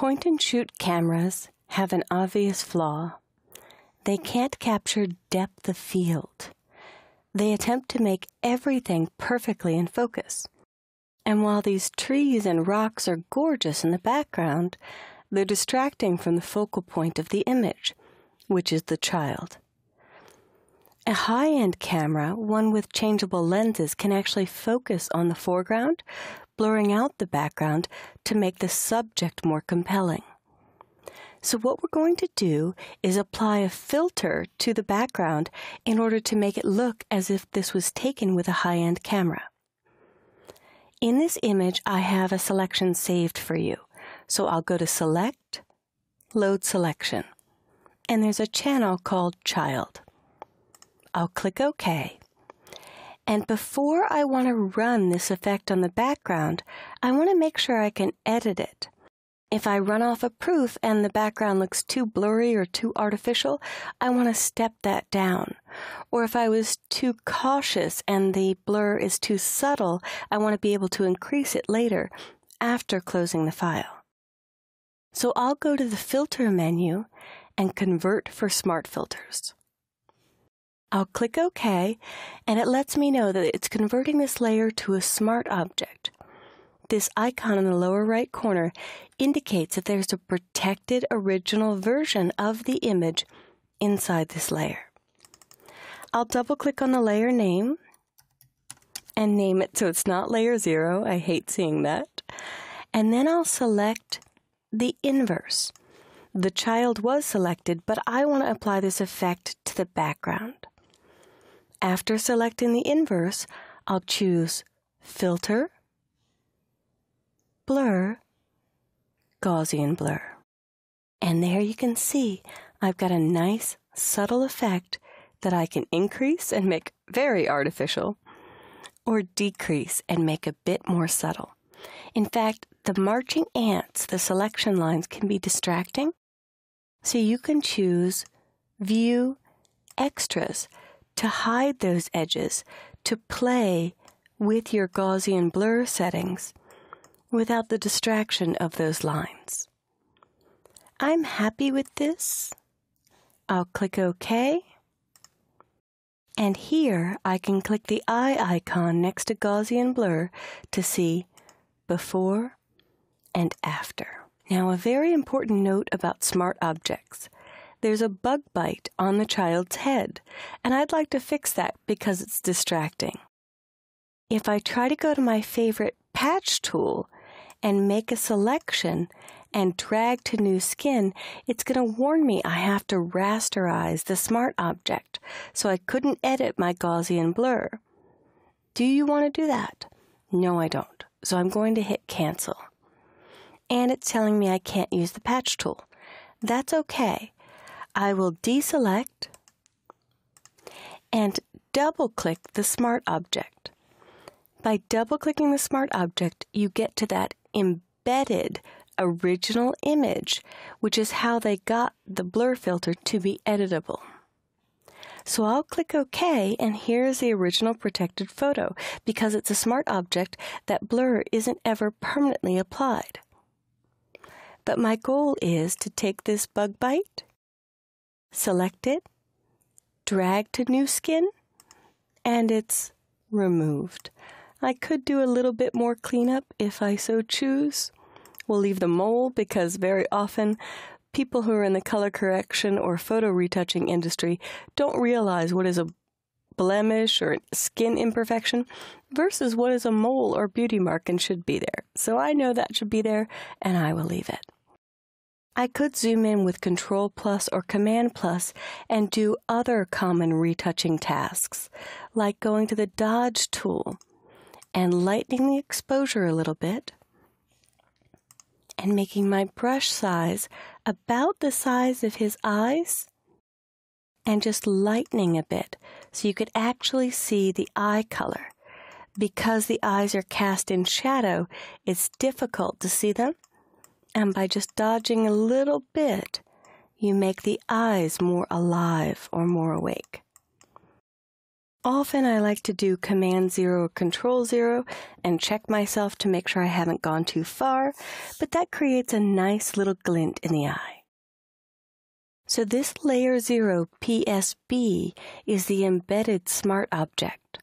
Point-and-shoot cameras have an obvious flaw. They can't capture depth of field. They attempt to make everything perfectly in focus. And while these trees and rocks are gorgeous in the background, they're distracting from the focal point of the image, which is the child. A high-end camera, one with changeable lenses, can actually focus on the foreground, blurring out the background to make the subject more compelling. So what we're going to do is apply a filter to the background in order to make it look as if this was taken with a high-end camera. In this image, I have a selection saved for you. So I'll go to Select, Load Selection, and there's a channel called Child. I'll click OK. And before I want to run this effect on the background, I want to make sure I can edit it. If I run off a proof and the background looks too blurry or too artificial, I want to step that down. Or if I was too cautious and the blur is too subtle, I want to be able to increase it later after closing the file. So I'll go to the Filter menu and Convert for Smart Filters. I'll click OK, and it lets me know that it's converting this layer to a smart object. This icon in the lower right corner indicates that there's a protected original version of the image inside this layer. I'll double-click on the layer name and name it so it's not layer 0. I hate seeing that. And then I'll select the inverse. The child was selected, but I want to apply this effect to the background. After selecting the inverse, I'll choose Filter, Blur, Gaussian Blur. And there you can see I've got a nice, subtle effect that I can increase and make very artificial, or decrease and make a bit more subtle. In fact, the marching ants, the selection lines, can be distracting, so you can choose View, Extras to hide those edges, to play with your Gaussian blur settings without the distraction of those lines. I'm happy with this. I'll click OK. And here I can click the eye icon next to Gaussian blur to see before and after. Now, a very important note about smart objects. There's a bug bite on the child's head, and I'd like to fix that because it's distracting. If I try to go to my favorite patch tool and make a selection and drag to new skin, it's going to warn me I have to rasterize the smart object, so I couldn't edit my Gaussian blur. Do you want to do that? No, I don't. So I'm going to hit Cancel. And it's telling me I can't use the patch tool. That's okay. I will deselect and double-click the smart object. By double-clicking the smart object, you get to that embedded original image, which is how they got the blur filter to be editable. So I'll click OK, and here's the original protected photo. Because it's a smart object, that blur isn't ever permanently applied. But my goal is to take this bug bite, select it, drag to new skin, and it's removed. I could do a little bit more cleanup if I so choose. We'll leave the mole because very often people who are in the color correction or photo retouching industry don't realize what is a blemish or skin imperfection versus what is a mole or beauty mark and should be there. So I know that should be there, and I will leave it. I could zoom in with Control+ or Command+ and do other common retouching tasks, like going to the Dodge tool and lightening the exposure a little bit, and making my brush size about the size of his eyes, and just lightening a bit so you could actually see the eye color. Because the eyes are cast in shadow, it's difficult to see them, and by just dodging a little bit, you make the eyes more alive or more awake. Often I like to do Command-0 or Control-0 and check myself to make sure I haven't gone too far, but that creates a nice little glint in the eye. So this Layer 0 PSB is the embedded smart object.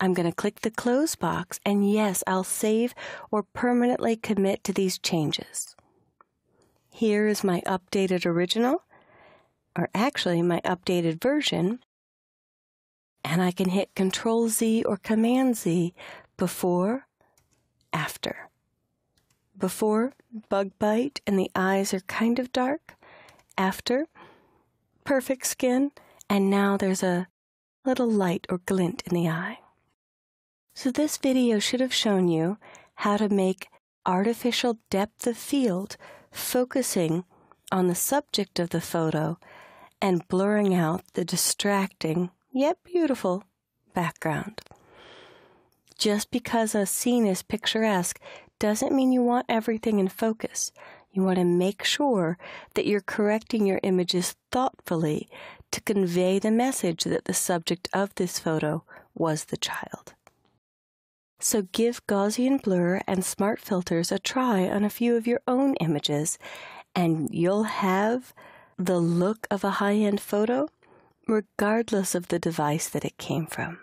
I'm going to click the close box, and yes, I'll save or permanently commit to these changes. Here is my updated original, or actually my updated version, and I can hit Control-Z or Command-Z before, after. Before, bug bite and the eyes are kind of dark. After, perfect skin, and now there's a little light or glint in the eye. So this video should have shown you how to make artificial depth of field focusing on the subject of the photo and blurring out the distracting yet beautiful background. Just because a scene is picturesque doesn't mean you want everything in focus. You want to make sure that you're correcting your images thoughtfully to convey the message that the subject of this photo was the child. So give Gaussian blur and smart filters a try on a few of your own images, and you'll have the look of a high-end photo regardless of the device that it came from.